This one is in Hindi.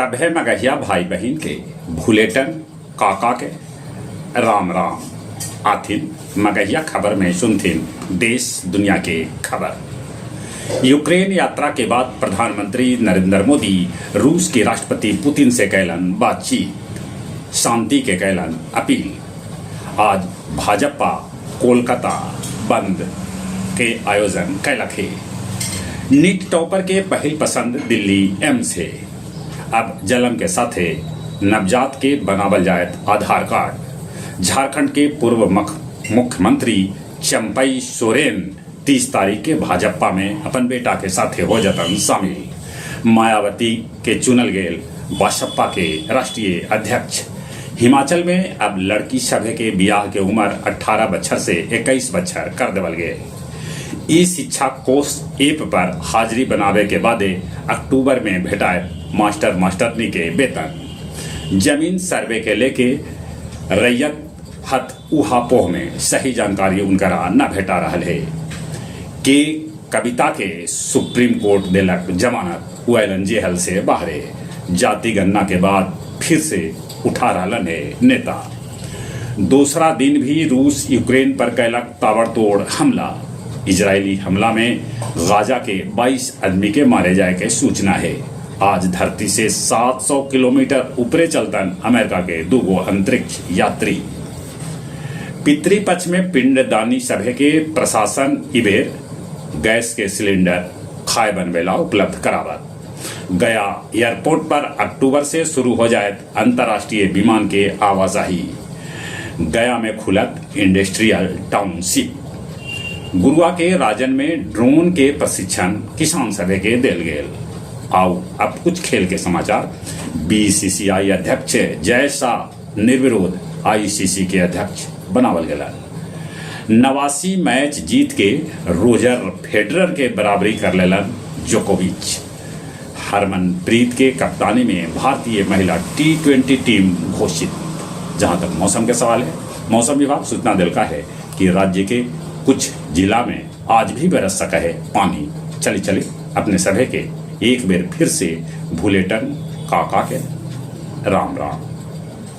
सभे मगहिया भाई बहन के भूलेटन काका के राम राम आथिन मगहिया खबर में सुनथिन देश दुनिया के खबर। यूक्रेन यात्रा के बाद प्रधानमंत्री नरेंद्र मोदी रूस के राष्ट्रपति पुतिन से कैलन बातचीत, शांति के कैलन अपील। आज भाजपा कोलकाता बंद के आयोजन कैलक है। नीट टॉपर के पहल पसंद दिल्ली एम्स है। अब जलम के साथे नवजात के बनावल जाए आधार कार्ड। झारखंड के पूर्व मुख्यमंत्री चंपई सोरेन 30 तारीख के भाजपा में अपन बेटा के साथे हो जतन शामिल। मायावती के चुनल गेल बसपा के राष्ट्रीय अध्यक्ष। हिमाचल में अब लड़की सभे के बियाह के उम्र 18 बछर से 21 बछर कर देवल गए। ई शिक्षा कोष ऐप पर हाजिरी बनावे के बादे अक्टूबर में भेटाए मास्टर मास्टरनी के वेतन। जमीन सर्वे के लेके रैयत हत उहापोह में सही जानकारी उनकरा न भेटा रहा है। के कविता के सुप्रीम कोर्ट दिलक जमानत उलन जेहल से बाहरे। जाति गणना के बाद फिर से उठा रहलन है नेता। दूसरा दिन भी रूस यूक्रेन पर कैलक ताबड़तोड़ हमला। इजरायली हमला में गाजा के 22 आदमी के मारे जाए के सूचना है। आज धरती से 700 किलोमीटर ऊपरे चलतन अमेरिका के 2 अंतरिक्ष यात्री। पितृपक्ष में पिंडदानी सभे के प्रशासन इबेर गैस के सिलेंडर खाए बनवेला उपलब्ध करावत। गया एयरपोर्ट पर अक्टूबर से शुरू हो जाए अंतर्राष्ट्रीय विमान के आवाजाही। गया में खुलत इंडस्ट्रियल टाउनशिप। गुरुआ के राजन में ड्रोन के प्रशिक्षण किसान सभे के देल गेल। आओ अब कुछ खेल के समाचार। बीसीसीआई अध्यक्ष जय शाह निर्विरोध आईसीसी के अध्यक्ष बनावल गेला। 89 मैच जीत के रोजर फेडरर के बराबरी कर लेलन जोकोविच। हरमनप्रीत के कप्तानी में भारतीय महिला T20 टीम घोषित। जहां तक मौसम के सवाल है, मौसम विभाग सूचना दिलका है कि राज्य के कुछ जिला में आज भी बरस सका है पानी। चली अपने सभे के एक बेर फिर से भूलेटन काका के राम राम।